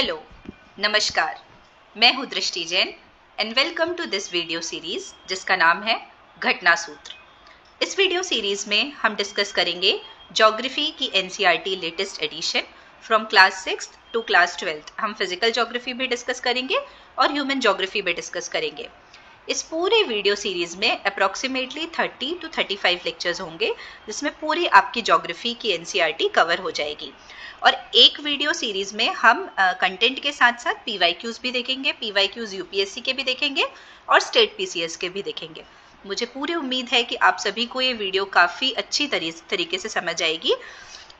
Hello, नमस्कार। मैं हूँ Drishti Jain and welcome to this video series जिसका नाम है घटना सूत्र। इस वीडियो सीरीज में हम डिस्कस करेंगे ज्योग्राफी की NCERT latest edition from class 6th to class 12th। हम फिजिकल ज्योग्राफी भी डिस्कस करेंगे और ह्यूमन ज्योग्राफी भी डिस्कस करेंगे। इस पूरे वीडियो सीरीज में अप्रॉक्सीमेटली 30 to 35 लेक्चर्स होंगे जिसमें पूरी आपकी ज्योग्राफी की एनसीईआरटी कवर हो जाएगी। और एक वीडियो सीरीज में हम कंटेंट के साथ साथ पीवाईक्यूज भी देखेंगे, पीवाईक्यूज यूपीएससी के भी देखेंगे और स्टेट पीसीएस के भी देखेंगे। मुझे पूरी उम्मीद है कि आप सभी को ये वीडियो काफ़ी अच्छी तरीके से समझ आएगी,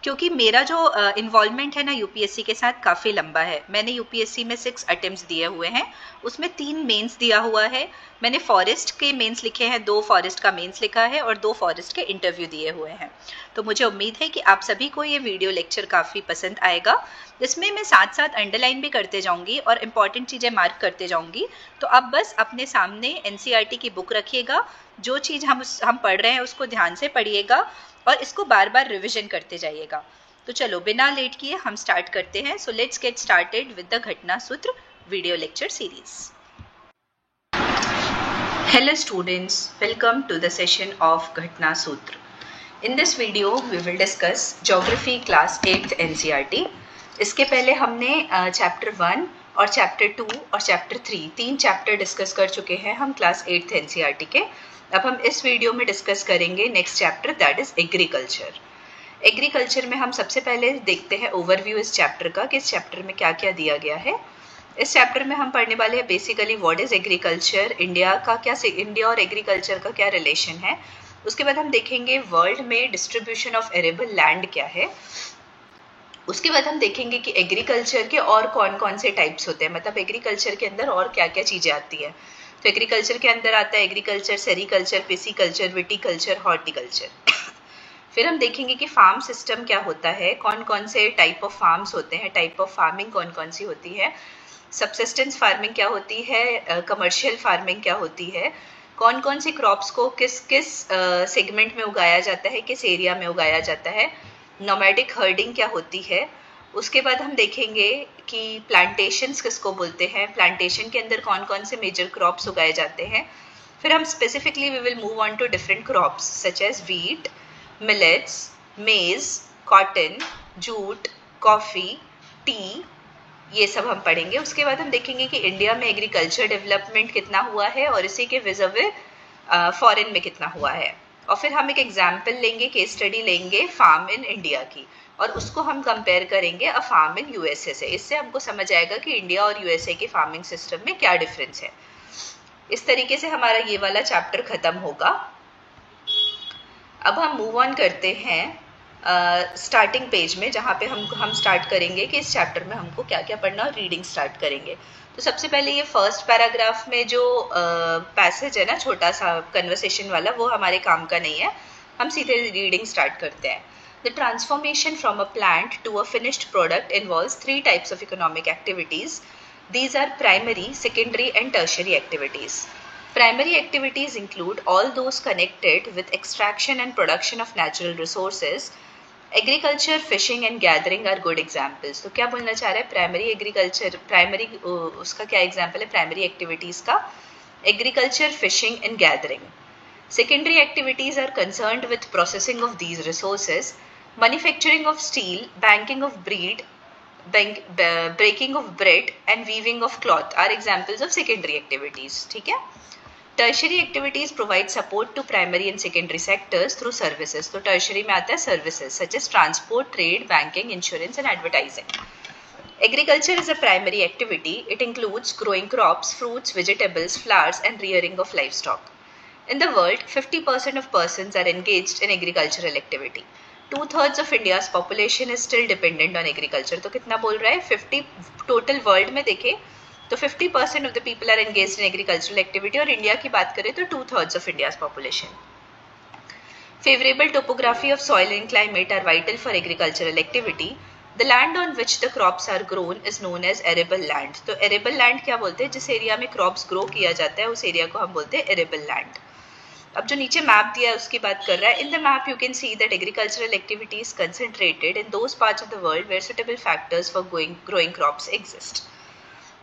क्योंकि मेरा जो इन्वॉल्वमेंट है ना यूपीएससी के साथ काफ़ी लंबा है। मैंने यूपीएससी में 6 अटेम्प्ट्स दिए हुए हैं, उसमें 3 मेंस दिया हुआ है। मैंने फॉरेस्ट के मेंस लिखे हैं, 2 फॉरेस्ट का मेंस लिखा है और 2 फॉरेस्ट के इंटरव्यू दिए हुए हैं। तो मुझे उम्मीद है कि आप सभी को ये वीडियो लेक्चर काफ़ी पसंद आएगा। इसमें मैं साथ साथ अंडरलाइन भी करते जाऊंगी और इम्पॉर्टेंट चीज़ें मार्क करते जाऊंगी। तो आप बस अपने सामने एनसीईआरटी की बुक रखिएगा, जो चीज़ हम पढ़ रहे हैं उसको ध्यान से पढ़िएगा और इसको बार बार रिविजन करते जाइएगा। तो चलो बिना लेट किए हम स्टार्ट करते हैं। So let's get started with the घटना सूत्र video lecture series. Hello students, welcome to the session of Ghatna Sutra. In this video we will discuss Geography Class 8th NCERT. इसके पहले हमने चैप्टर 1 और चैप्टर 2 और chapter 3 तीन chapter discuss कर चुके हैं हम क्लास 8th NCERT के। अब हम इस वीडियो में डिस्कस करेंगे next chapter, that is agriculture. Agriculture में हम सबसे पहले देखते हैं ओवरव्यू इस चैप्टर का कि इस चैप्टर में क्या क्या दिया गया है। इस चैप्टर में हम पढ़ने वाले हैं basically what is agriculture, India और एग्रीकल्चर का क्या रिलेशन है। उसके बाद हम देखेंगे वर्ल्ड में डिस्ट्रीब्यूशन ऑफ एरेबल लैंड क्या है। उसके बाद हम देखेंगे कि एग्रीकल्चर के और कौन कौन से टाइप्स होते हैं, मतलब एग्रीकल्चर के अंदर और क्या क्या चीजें आती है। तो एग्रीकल्चर के अंदर आता है agriculture, sericulture, pisciculture, viticulture, horticulture. फिर हम देखेंगे कि फार्म सिस्टम क्या होता है, कौन कौन से टाइप ऑफ फार्म्स होते हैं, टाइप ऑफ फार्मिंग कौन कौन सी होती है, सबसिस्टेंस फार्मिंग क्या होती है, कमर्शियल फार्मिंग क्या होती है, कौन कौन सी क्रॉप्स को किस किस सेगमेंट में उगाया जाता है, किस एरिया में उगाया जाता है, नोमैडिक हर्डिंग क्या होती है। उसके बाद हम देखेंगे कि प्लांटेशंस किसको बोलते हैं, प्लांटेशन के अंदर कौन कौन से मेजर क्रॉप्स उगाए जाते हैं। फिर हम specifically we will move on to different crops such as wheat, millets, maize, cotton, jute, coffee, tea, ये सब हम पढ़ेंगे। उसके बाद हम देखेंगे कि इंडिया में एग्रीकल्चर डेवलपमेंट कितना हुआ है और इसी के विज़अवे फॉरेन में कितना हुआ है। और फिर हम एक एग्जाम्पल लेंगे, केस स्टडी लेंगे फार्म इन इंडिया की, और उसको हम कंपेयर करेंगे अ फार्म इन यूएसए से। इससे हमको समझ आएगा कि इंडिया और यूएसए के फार्मिंग सिस्टम में क्या डिफरेंस है। इस तरीके से हमारा ये वाला चैप्टर खत्म होगा। अब हम मूव ऑन करते हैं स्टार्टिंग पेज में, जहाँ पे हम स्टार्ट करेंगे कि इस चैप्टर में हमको क्या क्या पढ़ना और रीडिंग स्टार्ट करेंगे। तो सबसे पहले ये फर्स्ट पैराग्राफ में जो पैसेज है ना, छोटा सा कन्वर्सेशन वाला, वो हमारे काम का नहीं है। हम सीधे रीडिंग स्टार्ट करते हैं। The transformation from a plant to a finished product involves 3 types of economic activities. These are primary, secondary and tertiary activities. Primary activities include all those connected with extraction and production of natural resources. Agriculture, fishing and gathering are good examples. तो क्या बोलना चाह रहा है, primary agriculture, primary उसका क्या example है primary activities का, agriculture, fishing and gathering. Secondary activities are concerned with processing of these resources. Manufacturing of steel, banking of breaking of bread and weaving of cloth are examples of secondary activities. ठीक है। Tertiary activities provide support to primary and secondary sectors through services. तो tertiary में आता है services such as transport, trade, banking, insurance and advertising. Agriculture is a primary activity. It includes growing crops, fruits, vegetables, flowers and rearing of livestock. In the world, 50% of persons are engaged in agricultural activity. 2/3 of India's population is still dependent on agriculture. तो कितना बोल रहा है, 50 total world में देखें तो 50% of the people are engaged in agricultural activity, और India की बात करें तो 2/3 of India's population. Favorable topography of soil and climate are vital for agricultural activity. The land on which the crops are grown is known as arable land. तो arable land क्या बोलते हैं, जिस एरिया में crops grow किया जाता है उस एरिया को हम बोलते हैं arable land. अब जो नीचे मैप दिया है उसकी बात कर रहा है. In the map you can see that agricultural activity is concentrated in those parts of the world where suitable factors for growing crops exist.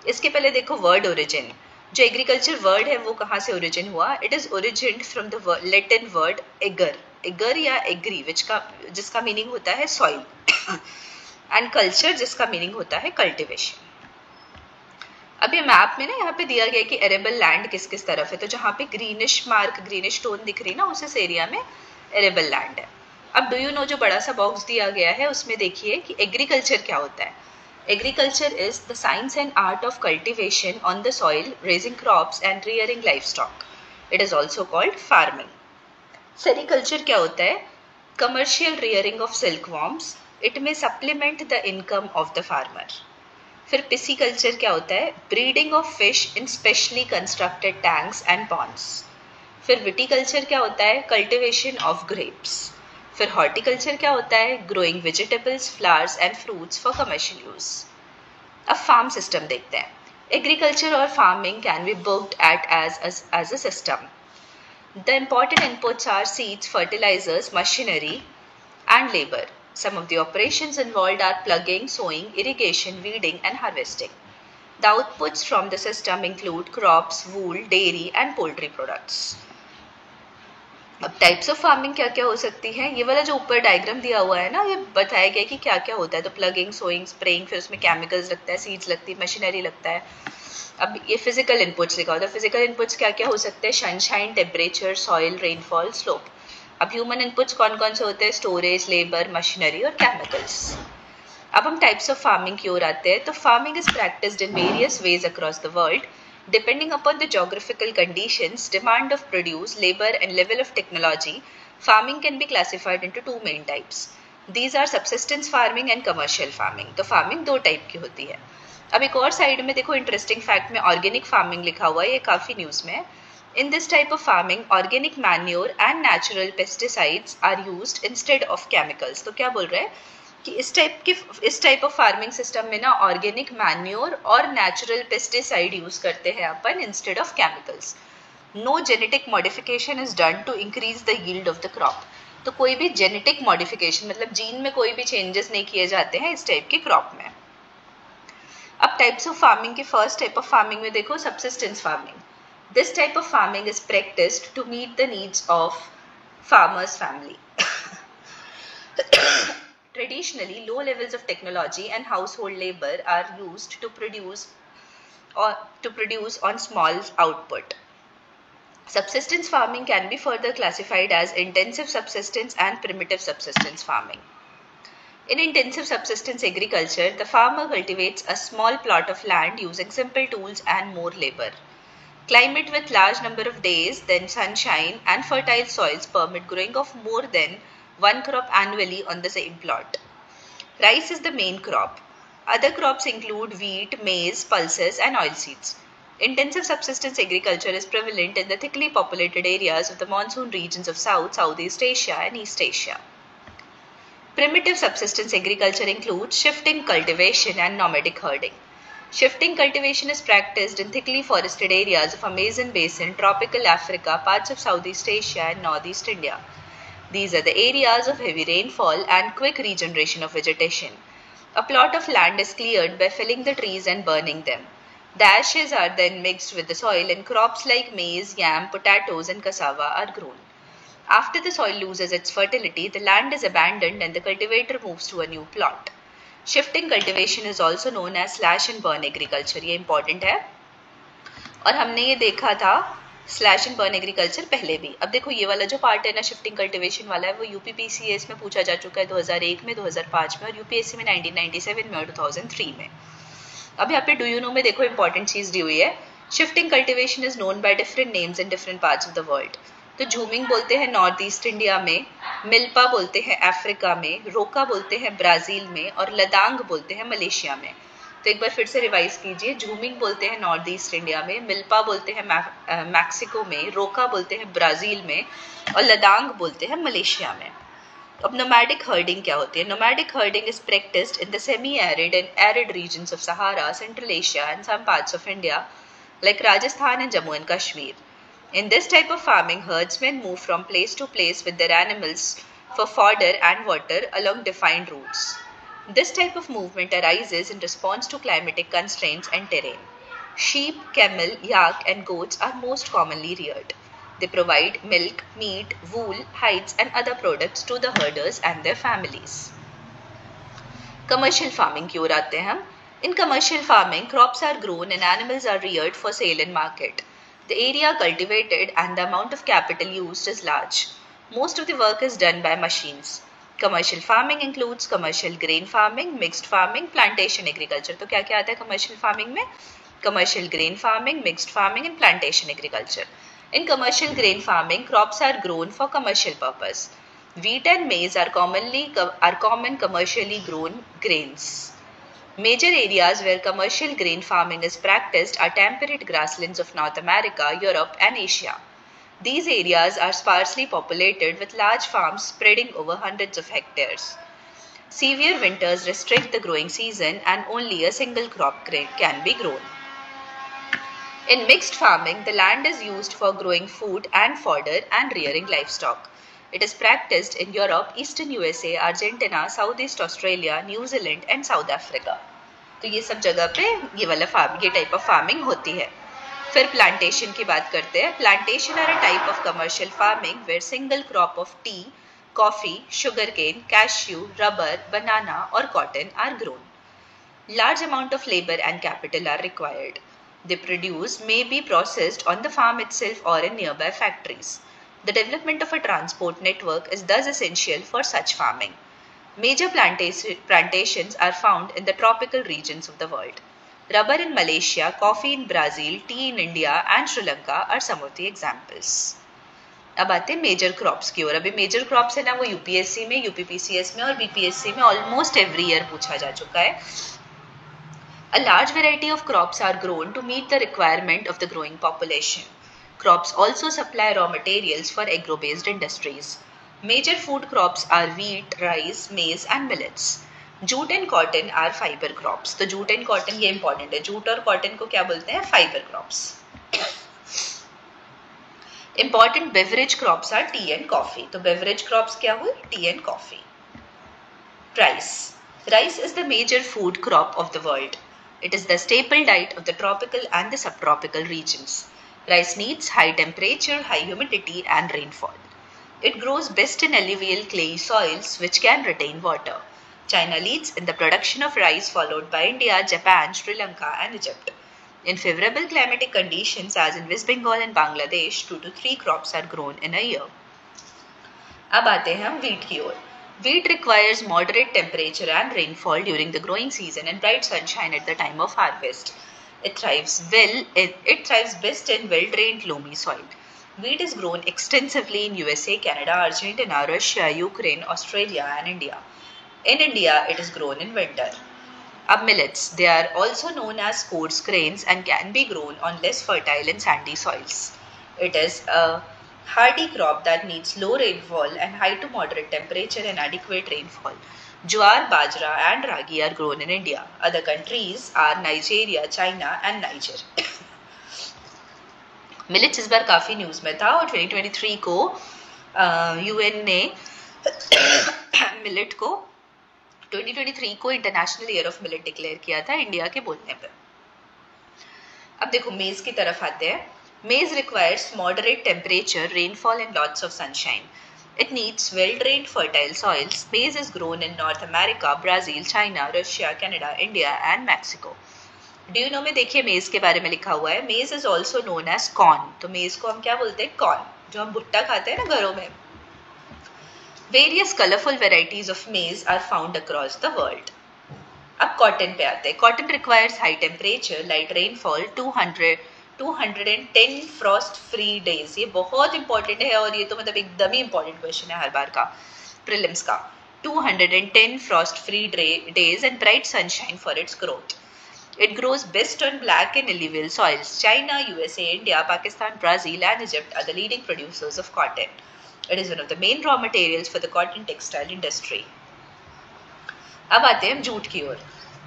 इसके पहले देखो वर्ड ओरिजिन. जो एग्रीकल्चर वर्ड है वो कहाँ से ओरिजिन हुआ? It is origin from the Latin word ager. Ager या एग्री जिसका मीनिंग होता है सॉइल एंड कल्चर जिसका मीनिंग होता है कल्टिवेशन. अब ये मैप में ना यहाँ पे दिया गया कि एरेबल लैंड किस किस तरफ है. तो जहाँ पे ग्रीनिश मार्क ग्रीनिश टोन दिख रही है ना उस एरिया में एरेबल लैंड है. अब डू यू नो जो बड़ा सा बॉक्स दिया गया है उसमें देखिए कि एग्रीकल्चर क्या होता है. Agriculture is the science and art of cultivation on the soil, raising crops and rearing livestock. It is also called farming. Sericulture क्या होता है? Commercial rearing of silkworms. It may supplement the income of the farmer. फिर pisciculture क्या होता है? Breeding of fish in specially constructed tanks and ponds. फिर viticulture क्या होता है? Cultivation of grapes. फिर हॉर्टिकल्चर क्या होता है? Growing vegetables, flowers and fruits for commercial use. अब फार्म सिस्टम देखते हैं. एग्रीकल्चर और farming can be looked at as a system. The important inputs are seeds, fertilisers, machinery and labour. Some of the operations involved are ploughing, sowing, irrigation, weeding and harvesting. The outputs from the system include crops, wool, dairy and poultry products. अब types of farming क्या क्या हो सकती है? ये वाला जो ऊपर डायग्राम दिया हुआ है ना ये बताया गया कि क्या क्या होता है. तो प्लगिंग, सोइंग, स्प्रेइंग, फिर उसमें केमिकल्स लगता है, सीड्स लगती है, मशीनरी लगता है. अब ये फिजिकल इनपुट्स लिखा होता है. फिजिकल इनपुट्स क्या क्या हो सकते हैं? Sunshine, temperature, soil, rainfall, slope. अब ह्यूमन इनपुट्स कौन कौन से होते हैं? स्टोरेज, लेबर, मशीनरी और केमिकल्स. अब हम टाइप्स ऑफ फार्मिंग की ओर आते हैं. तो farming is practised in various ways across the world. Depending upon the geographical conditions, demand of produce, labor and level of technology, farming can be classified into two main types. These are subsistence farming and commercial farming. तो farming दो type की होती है. अब एक और side में देखो इंटरेस्टिंग फैक्ट में ऑर्गेनिक फार्मिंग लिखा हुआ है. ये काफी न्यूज में है. In this type of farming, organic manure and natural pesticides are used instead of chemicals. तो क्या बोल रहे हैं कि इस टाइप ऑफ फार्मिंग सिस्टम में ना ऑर्गेनिक मैन्योर और नेचुरल पेस्टिसाइड यूज करते हैं अपन instead of chemicals. No genetic modification is done to increase the yield of the crop. तो कोई भी जेनेटिक मॉडिफिकेशन मतलब जीन में कोई भी चेंजेस नहीं किए जाते हैं इस टाइप की क्रॉप में. अब टाइप्स ऑफ फार्मिंग के फर्स्ट टाइप ऑफ फार्मिंग में देखो subsistence farming. This type of farming is practised to meet the needs of farmers family. Traditionally, low levels of technology and household labor are used to produce on small output. Subsistence farming can be further classified as intensive subsistence and primitive subsistence farming. In intensive subsistence agriculture, the farmer cultivates a small plot of land using simple tools and more labor. Climate with large number of days, then sunshine and fertile soils permit growing of more than one crop annually on the same plot. Rice is the main crop. Other crops include wheat, maize, pulses and oilseeds. Intensive subsistence agriculture is prevalent in the thickly populated areas of the monsoon regions of South, Southeast Asia and East Asia. Primitive subsistence agriculture includes shifting cultivation and nomadic herding. Shifting cultivation is practiced in thickly forested areas of Amazon basin, tropical Africa, parts of Southeast Asia and Northeast India. These are the areas of heavy rainfall and quick regeneration of vegetation. A plot of land is cleared by felling the trees and burning them. The ashes are then mixed with the soil and crops like maize, yam, potatoes and cassava are grown. After the soil loses its fertility, the land is abandoned and the cultivator moves to a new plot. Shifting cultivation is also known as slash and burn agriculture. ये important है और हमने ये देखा था slash and burn agriculture पहले भी. अब देखो ये वाला जो पार्ट है ना शिफ्टिंग कल्टीवेशन वाला है वो यूपीपीसीएस में पूछा जा चुका है 2001 में, 2005 में और यूपीएससी में 1997 में और 2003 में. अब यहाँ पे डू यू नो में देखो इंपॉर्टेंट चीज दी हुई है. Shifting cultivation is known by different names in different parts of the world. तो झूमिंग बोलते हैं नॉर्थ ईस्ट इंडिया में, मिल्पा बोलते हैं अफ्रीका में, रोका बोलते हैं ब्राजील में और लदांग बोलते हैं मलेशिया में. तो एक बार फिर से रिवाइज कीजिए. झूमिंग बोलते हैं नॉर्थ ईस्ट इंडिया में, मिल्पा बोलते हैं मैक्सिको में, रोका बोलते हैं ब्राजील में और लदांग बोलते हैं मलेशिया में. अब नोमैडिक हर्डिंग क्या होती है? Nomadic herding is practised in the semi arid and arid regions of Sahara, central Asia and some parts of India like Rajasthan and Jammu and Kashmir. In this type of farming, herdsmen move from place to place with their animals for fodder and water along defined routes. This type of movement arises in response to climatic constraints and terrain. Sheep, camel, yak, and goats are most commonly reared. They provide milk, meat, wool, hides, and other products to the herders and their families. Commercial farming की ओर आते हैं हम. In commercial farming, crops are grown and animals are reared for sale in market. The area cultivated and the amount of capital used is large. Most of the work is done by machines. Commercial farming includes commercial grain farming, mixed farming, plantation agriculture. तो क्या क्या आता है commercial farming में? Commercial grain farming, mixed farming, and plantation agriculture. In commercial grain farming, crops are grown for commercial purpose. Wheat and maize are common commercially grown grains. Major areas where commercial grain farming is practiced are temperate grasslands of North America, Europe, and Asia. These areas are sparsely populated with large farms spreading over hundreds of hectares. Severe winters restrict the growing season and only a single crop can be grown. In mixed farming, the land is used for growing food and fodder and rearing livestock. It is practiced in Europe, Eastern USA, Argentina, Southeast Australia, New Zealand, and South Africa. तो ये सब जगह पे ये type of farming होती है. फिर plantation की बात करते हैं. Plantation are a type of commercial farming where single crop of tea, coffee, sugarcane, cashew, rubber, banana और cotton are grown. Large amount of labor and capital are required. The produce may be processed on the farm itself or in nearby factories. The development of a transport network is thus essential for such farming. Major plantations are found in the tropical regions of the world. Rubber in Malaysia, coffee in Brazil, tea in India and Sri Lanka are some of the examples. अब आते हैं major crops की ओर. अभी major crops है ना वो UPSC में, UPPCS में और बीपीएससी में ऑलमोस्ट एवरी ईयर पूछा जा चुका है. A large variety of crops are grown to meet the requirement of the growing population. Crops also supply raw materials for agro-based industries. Major food crops are wheat, rice, maize and millets. Jute and cotton are fiber crops. तो jute and cotton ये important है. Jute और cotton को क्या बोलते हैं? Fiber crops. Important beverage crops are tea and coffee. तो beverage crops क्या हुए? Tea and coffee. Rice. Rice is the major food crop of the world. It is the staple diet of the tropical and the subtropical regions. Rice needs high temperature, high humidity and rainfall. It grows best in alluvial clayey soils which can retain water. China leads in the production of rice followed by India, Japan, Sri Lanka and Egypt. In favorable climatic conditions as in West Bengal and Bangladesh, 2 to 3 crops are grown in a year. अब आते हैं हम wheat की ओर. Wheat requires moderate temperature and rainfall during the growing season and bright sunshine at the time of harvest. It thrives best in well-drained loamy soil. Wheat is grown extensively in USA, Canada, Argentina, Russia, Ukraine, Australia and India. In India, it is grown in winter. Ab millets, they are also known as coarse grains and can be grown on less fertile and sandy soils. It is a hardy crop that needs low rainfall and high to moderate temperature and adequate rainfall. Jowar, bajra and ragi are grown in India. Other countries are Nigeria, China and Niger. Millets इस बार काफ़ी news में था और 2023 को UN ने millet को 2023 को international year of millet declare किया था इंडिया के बोलने पर. अब देखो मेज़ की तरफ आते हैं. मेज़ requires moderate temperature, rainfall and lots of sunshine. It needs well-drained fertile soils. Maize is grown in North America, Brazil, China, Russia, Canada, India and Mexico. Do you know में देखिए मेज के बारे में लिखा हुआ है. Maize is also known as corn. तो मेज को हम क्या बोलते हैं? कॉर्न, जो हम भुट्टा खाते हैं ना घरों में. Various colourful varieties of maize are found across the world. अब कॉटन पे आते हैं. Cotton requires high temperature, light rainfall, 210 frost free days. ये बहुत इंपॉर्टेंट है और ये तो मतलब एकदम ही इंपॉर्टेंट क्वेश्चन है हर बार का प्रीलिम्स का. 210 frost free days and bright sunshine for its growth. It grows best on black and alluvial soils. China, USA, India, Pakistan, Brazil and Egypt are the leading producers of cotton. It is one of the main raw materials for the cotton textile industry. अब आते हैं jute की ओर.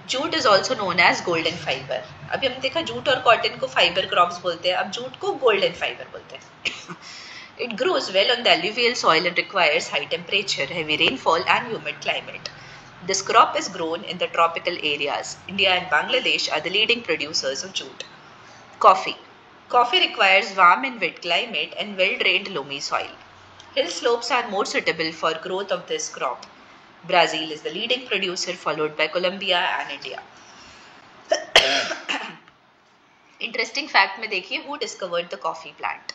Jute is also known as golden fibre. अभी हमने देखा jute और cotton को फाइबर क्रॉप्स बोलते हैं, अब जूट को गोल्डन फाइबर बोलते हैं. It grows well on the alluvial soil and requires high temperature, heavy rainfall and humid climate. This crop is grown in the tropical areas. India and Bangladesh are the leading producers of jute. Coffee. Coffee requires warm and wet climate and well-drained loamy soil. Hill slopes are more suitable for growth of this crop. Brazil is the leading producer, followed by Colombia and India. Interesting fact में देखिए, who discovered the coffee plant?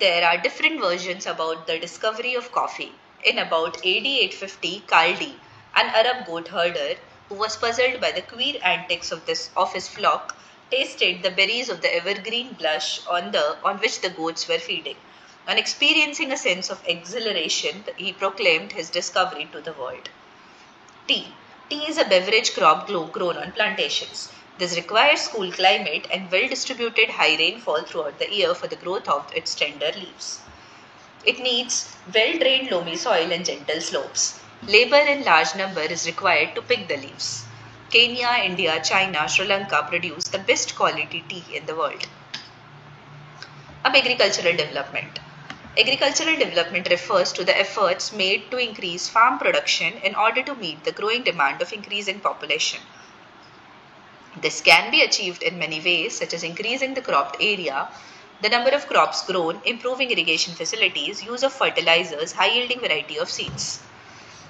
There are different versions about the discovery of coffee. In about AD 850, Kaldi, an Arab goat herder who was puzzled by the queer antics of his flock, tasted the berries of the evergreen bush on which the goats were feeding. On experiencing a sense of exhilaration, he proclaimed his discovery to the world. Tea. Tea is a beverage crop grown on plantations. This requires cool climate and well-distributed high rainfall throughout the year for the growth of its tender leaves. It needs well-drained loamy soil and gentle slopes. Labor in large number is required to pick the leaves. Kenya, India, China, Sri Lanka produce the best quality tea in the world. अब agricultural development. Agricultural development refers to the efforts made to increase farm production in order to meet the growing demand of increasing population. This can be achieved in many ways, such as increasing the cropped area, the number of crops grown, improving irrigation facilities, use of fertilizers, high-yielding variety of seeds.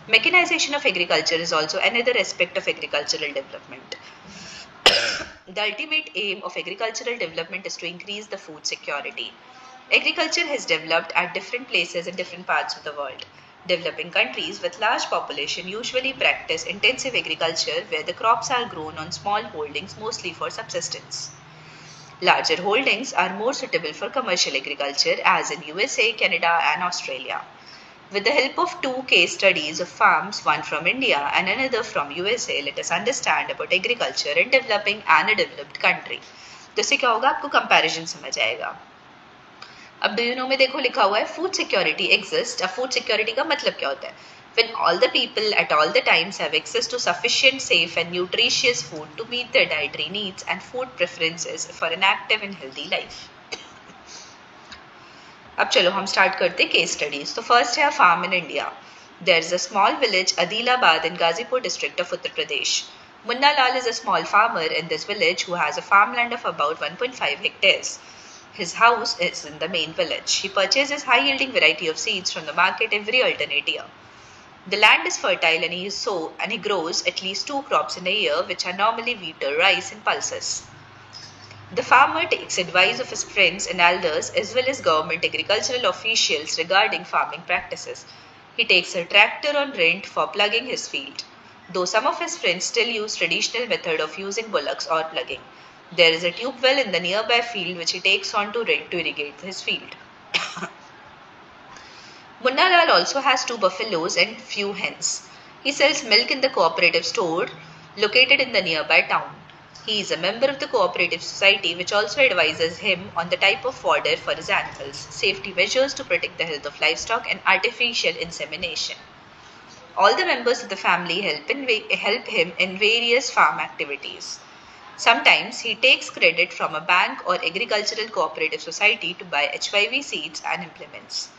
Mechanization of agriculture is also another aspect of agricultural development. The ultimate aim of agricultural development is to increase the food security. Agriculture has developed at different places in different parts of the world. Developing countries with large population usually practice intensive agriculture where the crops are grown on small holdings mostly for subsistence. Larger holdings are more suitable for commercial agriculture as in USA, Canada and Australia. With the help of two case studies of farms, one from India and another from USA, let us understand about agriculture in developing and a developed country. तो इससे क्या होगा, आपको comparison समझ आएगा. अब do you know में देखो लिखा हुआ है फूड सिक्योरिटी एग्जिस्ट. अब फूड सिक्योरिटी का मतलब क्या होता है? When all the people at all the times have access to sufficient, safe and nutritious food to meet their dietary needs and food preferences for an active and healthy life. अब चलो हम start करते case studies. तो first है farm in India. There is a small village Adilabad in Ghazipur district of Uttar Pradesh. Munna Lal is a small farmer in this village who has a farmland of about 1.5 hectares. His house is in the main village. He purchases high-yielding variety of seeds from the market every alternate year. The land is fertile and he grows at least 2 crops in a year, which are normally wheat or rice in pulses. The farmer takes advice of his friends and elders as well as government agricultural officials regarding farming practices. He takes a tractor on rent for plugging his field, though some of his friends still use traditional method of using bullocks or plugging. There is a tube well in the nearby field which he takes on to rent to irrigate his field. Munna Lal also has 2 buffaloes and few hens. He sells milk in the cooperative store located in the nearby town. He is a member of the cooperative society which also advises him on the type of fodder for his animals, safety measures to protect the health of livestock and artificial insemination. All the members of the family help him in various farm activities. Sometimes he takes credit from a bank or agricultural cooperative society to buy HYV seeds and implements.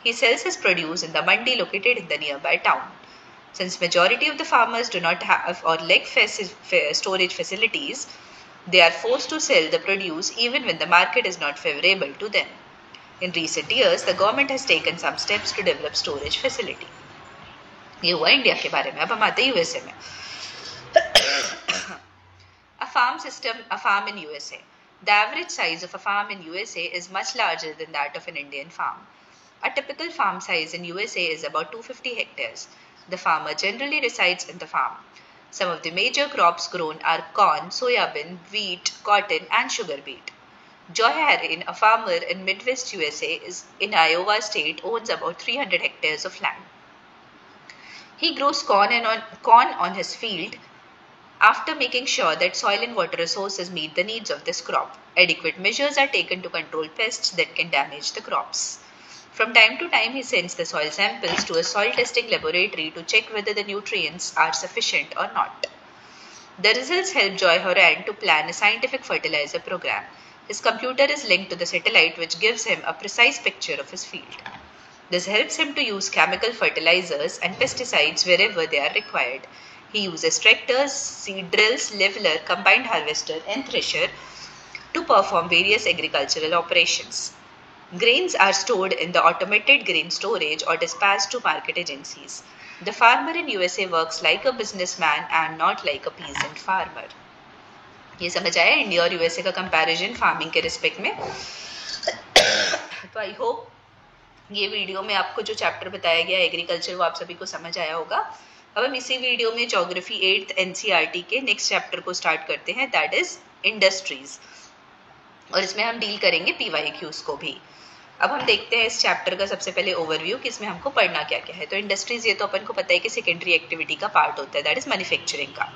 He sells his produce in the mandi located in the nearby town. Since majority of the farmers do not have or lack storage facilities, they are forced to sell the produce even when the market is not favorable to them. In recent years, the government has taken some steps to develop storage facility. ये हुआ India के बारे में. अब हम आते हैं USA में. A farm in USA. The average size of a farm in USA is much larger than that of an Indian farm. A typical farm size in USA is about 250 hectares. The farmer generally resides in the farm. Some of the major crops grown are corn, soybean, wheat, cotton and sugar beet. Joy Harrin, a farmer in Midwest USA in Iowa state, owns about 300 hectares of land. He grows corn on his field after making sure that soil and water resources meet the needs of this crop. Adequate measures are taken to control pests that can damage the crops. From time to time, he sends the soil samples to a soil testing laboratory to check whether the nutrients are sufficient or not. The results help Joy Horan to plan a scientific fertilizer program. His computer is linked to the satellite, which gives him a precise picture of his field. This helps him to use chemical fertilizers and pesticides wherever they are required. He uses tractors, seed drills, leveler, combined harvester, and thresher to perform various agricultural operations. Grains are stored in the automated grain storage or dispatched to market agencies. The farmer in USA works like a businessman and not like a peasant farmer. ये समझ आया India और USA का comparison farming के respect में. तो I hope ये video में आपको जो चैप्टर बताया गया एग्रीकल्चर वो आप सभी को समझ आया होगा. अब हम इसी वीडियो में ज्योग्राफी 8th एनसीईआरटी के नेक्स्ट चैप्टर को स्टार्ट करते हैं, दैट इज इंडस्ट्रीज, और इसमें हम डील करेंगे पीवाईक्यूज को भी. अब हम देखते हैं इस चैप्टर का सबसे पहले ओवरव्यू कि इसमें हमको पढ़ना क्या क्या है. तो इंडस्ट्रीज ये तो अपन को पता है कि सेकेंडरी एक्टिविटी का पार्ट होता है, दैट इज मैन्युफैक्चरिंग का.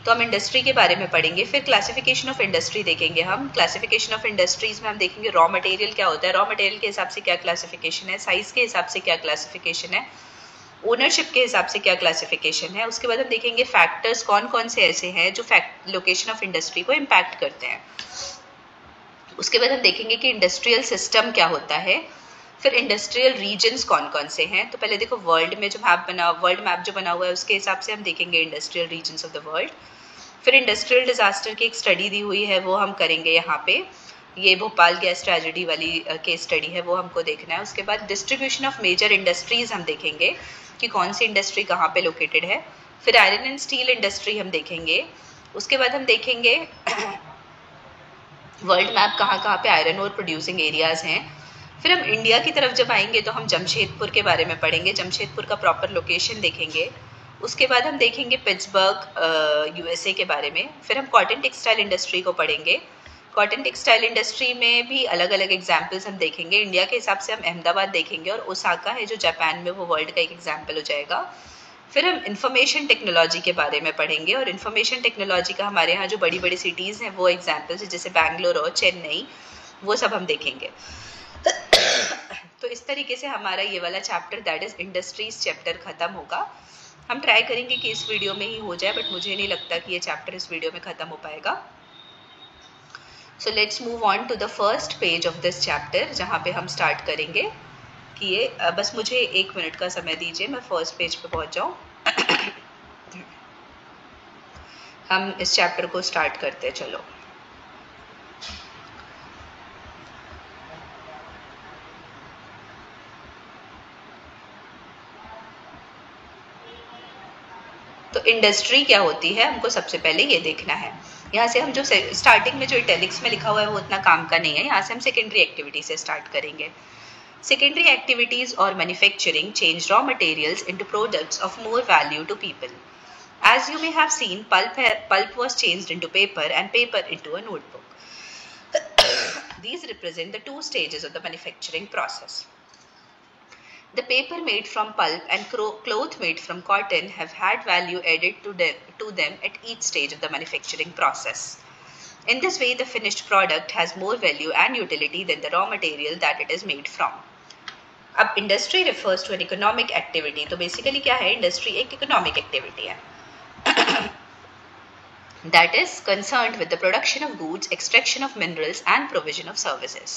तो हम इंडस्ट्री के बारे में पढ़ेंगे. फिर क्लासिफिकेशन ऑफ इंडस्ट्री देखेंगे हम. क्लासिफिकेशन ऑफ इंडस्ट्रीज में हम देखेंगे रॉ मटेरियल क्या होता है, रॉ मटेरियल के हिसाब से क्या क्लासिफिकेशन है, साइज के हिसाब से क्या क्लासिफिकेशन है, ओनरशिप के हिसाब से क्या क्लासिफिकेशन है. उसके बाद हम देखेंगे फैक्टर्स कौन कौन से ऐसे हैं जो लोकेशन ऑफ इंडस्ट्री को इम्पैक्ट करते हैं. उसके बाद हम देखेंगे कि इंडस्ट्रियल सिस्टम क्या होता है. फिर इंडस्ट्रियल रीजन्स कौन कौन से हैं. तो पहले देखो वर्ल्ड में जो वर्ल्ड मैप जो बना हुआ है उसके हिसाब से हम देखेंगे industrial regions of the world. फिर इंडस्ट्रियल डिजास्टर की एक स्टडी दी हुई है वो हम करेंगे यहाँ पे. ये भोपाल गैस ट्रेजेडी वाली केस स्टडी है वो हमको देखना है. उसके बाद डिस्ट्रीब्यूशन ऑफ मेजर इंडस्ट्रीज हम देखेंगे कि कौन सी इंडस्ट्री कहाँ पे लोकेटेड है. फिर आयरन एंड स्टील इंडस्ट्री हम देखेंगे. उसके बाद हम देखेंगे वर्ल्ड मैप कहाँ पे आयरन और प्रोड्यूसिंग एरियाज हैं. फिर हम इंडिया की तरफ जब आएंगे तो हम जमशेदपुर के बारे में पढ़ेंगे, जमशेदपुर का प्रॉपर लोकेशन देखेंगे. उसके बाद हम देखेंगे पिट्सबर्ग यूएसए के बारे में. फिर हम कॉटन टेक्सटाइल इंडस्ट्री को पढ़ेंगे. कॉटन टेक्सटाइल इंडस्ट्री में भी अलग अलग एग्जाम्पल्स हम देखेंगे. इंडिया के हिसाब से हम अहमदाबाद देखेंगे और ओसाका है जो जापान में, वो वर्ल्ड का एक एग्जाम्पल हो जाएगा. फिर हम इंफॉर्मेशन टेक्नोलॉजी के बारे में पढ़ेंगे और इंफॉर्मेशन टेक्नोलॉजी का हमारे यहाँ जो बड़ी बड़ी सिटीज़ हैं वो एग्जाम्पल्स है, जैसे बैंगलोर और चेन्नई, वो सब हम देखेंगे. तो इस तरीके से हमारा ये वाला chapter that is industries chapter खत्म होगा. हम ट्राई करेंगे कि इस वीडियो में ही हो जाए, बट मुझे नहीं लगता कि ये चैप्टर इस वीडियो में खत्म हो पाएगा. So let's move on to the first page of this chapter, जहाँ पे हम स्टार्ट करेंगे कि ये बस मुझे 1 मिनट का समय दीजिए, मैं फर्स्ट पेज पे पहुँच जाऊँ. हम इस चैप्टर को स्टार्ट करते हैं. चलो तो इंडस्ट्री क्या होती है हमको सबसे पहले ये देखना है. यहाँ से हम जो स्टार्टिंग में जो इटैलिक्स में लिखा हुआ है वो उतना काम का नहीं है. यहाँ से हम सेकेंडरी एक्टिविटी से स्टार्ट करेंगे. Secondary activities or manufacturing change raw materials into products of more value to people. As you may have seen, pulp was changed into paper and paper into a notebook. These represent the 2 stages of the manufacturing process. The paper made from pulp and cloth made from cotton have had value added to them at each stage of the manufacturing process. In this way, the finished product has more value and utility than the raw material that it is made from. अब industry refers to an economic activity. तो basically क्या है, industry एक economic activity है that is concerned with the production of goods, extraction of minerals and provision of services.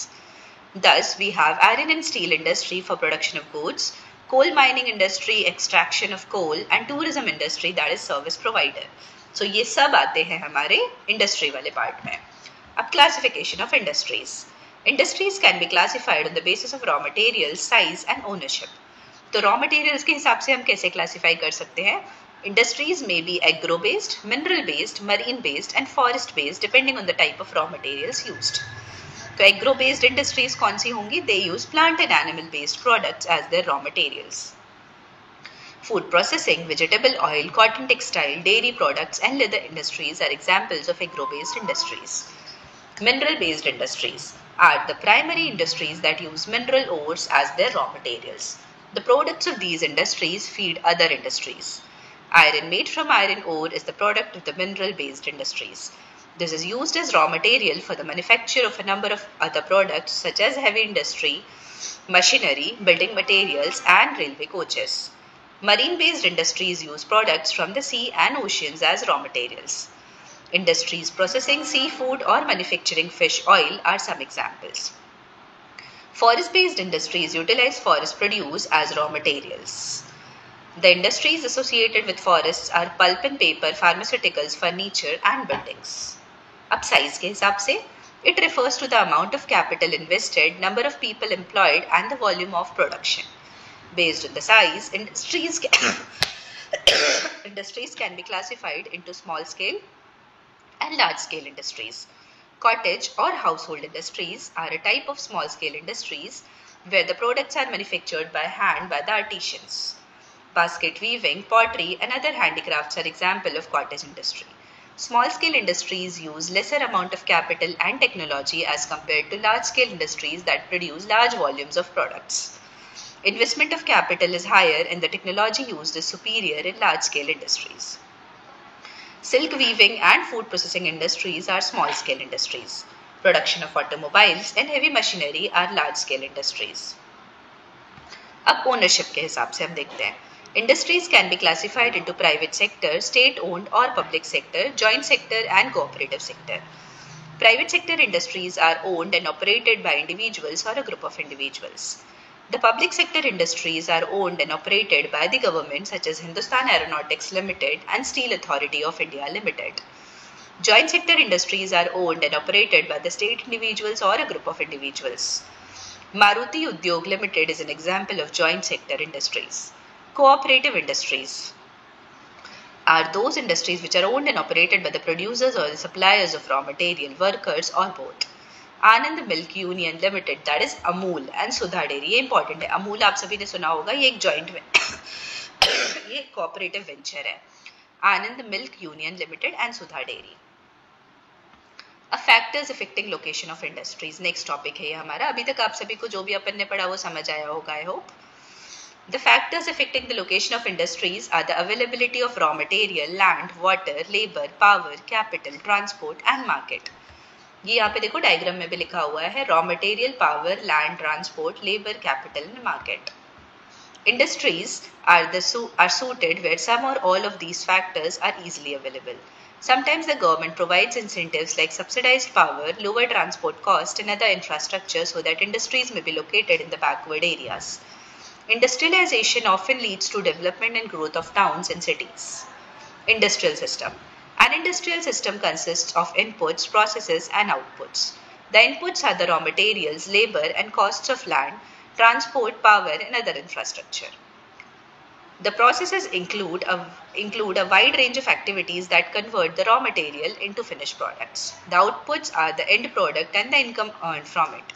Thus, we have iron and steel industry for production of goods, coal mining industry, extraction of coal, and tourism industry that is service provider. So ये सब आते हैं हमारे industry वाले part में. अब classification of industries. Industries can be classified on the basis of raw materials, size and ownership. तो raw materials के हिसाब से हम कैसे classify कर सकते हैं. Industries may be agro-based, mineral-based, marine-based and forest-based depending on the type of raw materials used. तो agro-based industries कौन सी होंगी? They use plant and animal-based products as their raw materials. Food processing, vegetable oil, cotton textile, dairy products and leather industries are examples of agro-based industries. Mineral-based industries are the primary industries that use mineral ores as their raw materials. The products of these industries feed other industries. Iron made from iron ore is the product of the mineral-based industries. This is used as raw material for the manufacture of a number of other products such as heavy industry, machinery, building materials and railway coaches. Marine-based industries use products from the sea and oceans as raw materials. Industries processing seafood or manufacturing fish oil are some examples. Forest-based industries utilize forest produce as raw materials. The industries associated with forests are pulp and paper, pharmaceuticals, furniture and buildings. अब size के हिसाब से it refers to the amount of capital invested, number of people employed and the volume of production. Based on the size, industries can be classified into small scale and large scale industries. Cottage or household industries are a type of small scale industries where the products are manufactured by hand by the artisans. Basket weaving, pottery and other handicrafts are example of cottage industry. Small scale industries use lesser amount of capital and technology as compared to large scale industries that produce large volumes of products. Investment of capital is higher and the technology used is superior in large scale industries. Silk weaving and food processing industries are small scale industries. Production of automobiles and heavy machinery are large scale industries. अब ownership के हिसाब से हम देखते हैं. Industries can be classified into private sector, state-owned or public sector, joint sector and cooperative sector. Private sector industries are owned and operated by individuals or a group of individuals. The public sector industries are owned and operated by the government such as Hindustan Aeronautics Limited and Steel Authority of India Limited. Joint sector industries are owned and operated by the state individuals or a group of individuals. Maruti Udyog Limited is an example of joint sector industries. Cooperative industries are those industries which are owned and operated by the producers or the suppliers of raw material, workers or both. Anand Milk Union Limited, that is Amul and Sudha Dairy, ये important है. Amul आप सभी ने सुना होगा, ये एक joint ये cooperative venture है. Anand Milk Union Limited and Sudha Dairy. अब factors affecting location of industries, next topic है ये हमारा. अभी तक आप सभी को जो भी अपन ने पढ़ा वो समझ आया होगा, I hope. The factors affecting the location of industries are the availability of raw material, land, water, labor, power, capital, transport and market. ये यहाँ पे देखो डायग्राम में भी लिखा हुआ है raw material, power, land, transport, labour, capital and market. Industries are suited where some or all of these factors are easily available. Sometimes the government provides incentives like subsidized power, lower transport cost and other infrastructure so that industries may be located in the backward areas. Industrialization often leads to development and growth of towns and cities. Industrial system. An industrial system consists of inputs, processes and outputs. The inputs are the raw materials, labor and costs of land, transport, power and other infrastructure. The processes include a wide range of activities that convert the raw material into finished products. The outputs are the end product and the income earned from it.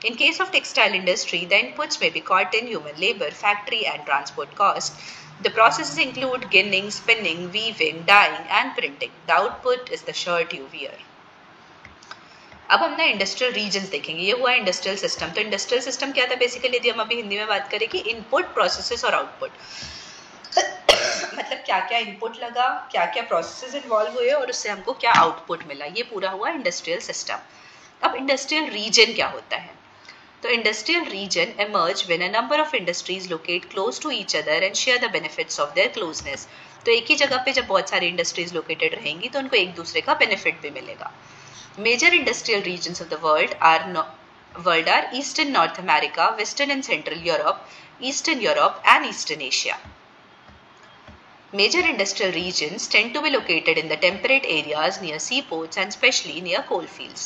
In case of textile industry, the inputs may be cotton, human labor, factory and transport cost. The processes include ginning, spinning, weaving, dyeing and printing. The output is the shirt you wear. अब हम ना industrial regions देखेंगे. ये हुआ industrial system. तो industrial system क्या था basically, यदि हम अभी हिंदी में बात करें कि इनपुट, प्रोसेसेस और आउटपुट. मतलब क्या क्या इनपुट लगा, क्या क्या प्रोसेसेस इन्वॉल्व हुए और उससे हमको क्या आउटपुट मिला, ये पूरा हुआ इंडस्ट्रियल सिस्टम. अब इंडस्ट्रियल रीजन क्या होता है? तो industrial region emerge when a number of industries locate close to each other and share the benefits of their closeness. तो एक ही जगह पे जब बहुत सारी इंडस्ट्रीज लोकेटेड रहेंगी तो उनको एक दूसरे का बेनिफिट भी मिलेगा. Major industrial regions of the world are Eastern North America, Western and Central Europe, Eastern Europe and Eastern Asia. Major industrial regions tend to be located in the temperate areas near seaports and especially near coal fields.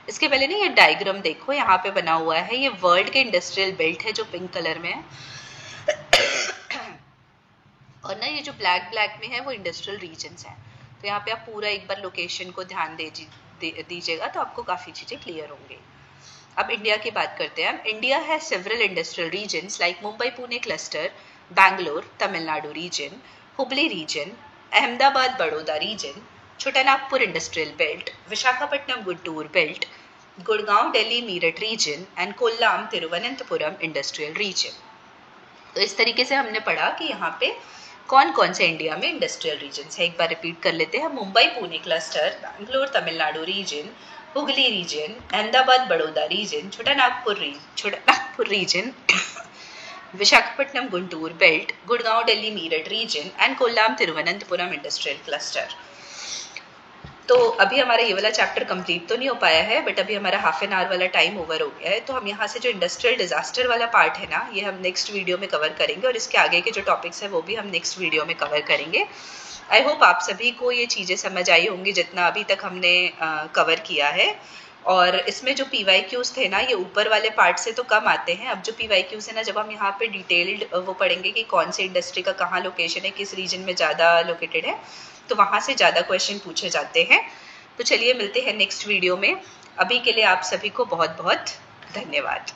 इसके पहले ना ये diagram देखो, यहाँ पे बना हुआ है, ये वर्ल्ड के इंडस्ट्रियल बेल्ट है जो पिंक कलर में है और ना ये जो ब्लैक में है वो इंडस्ट्रियल रीजन्स हैं. तो यहाँ पे आप पूरा एक बार लोकेशन को ध्यान दीजिएगा तो आपको काफ़ी चीज़ें क्लियर होंगी. अब इंडिया की बात करते हैं. इंडिया है several industrial regions like Mumbai Pune cluster, Bangalore Tamil Nadu region, Hubli region, Ahmedabad Baroda region, Chhotanagpur industrial belt, Visakhapatnam Guntur belt, Gurgaon Delhi Meerut region and Kollam Thiruvananthapuram industrial region. तो इस तरीके से हमने पढ़ा कि यहाँ पे कौन कौन से इंडिया में इंडस्ट्रियल रीजन है. एक बार रिपीट कर लेते हैं. Mumbai Pune cluster, Bangalore Tamil Nadu region, Hooghly region, Ahmedabad Baroda region, Chhotanagpur region, Visakhapatnam Guntur belt, Gurgaon Delhi Meerut region and Kollam Thiruvananthapuram industrial cluster. तो अभी हमारा ये वाला चैप्टर कंप्लीट तो नहीं हो पाया है, बट अभी हमारा हाफ एन आवर वाला टाइम ओवर हो गया है। तो हम यहाँ से जो इंडस्ट्रियल डिजास्टर वाला पार्ट है ना, ये हम नेक्स्ट वीडियो में कवर करेंगे, और इसके आगे के जो टॉपिक्स है वो भी हम नेक्स्ट वीडियो में कवर करेंगे। आई होप आप सभी को ये चीज़ें समझ आई होंगी जितना अभी तक हमने कवर किया है। और इसमें जो PYQs थे ना, ये ऊपर वाले पार्ट से तो कम आते हैं। अब जो PYQs है ना, जब हम यहाँ पे डिटेल्ड वो पढ़ेंगे कि कौन सी इंडस्ट्री का कहाँ लोकेशन है, किस रीजन में ज़्यादा लोकेटेड है, तो वहाँ से ज़्यादा क्वेश्चन पूछे जाते हैं। तो चलिए मिलते हैं नेक्स्ट वीडियो में। अभी के लिए आप सभी को बहुत बहुत धन्यवाद।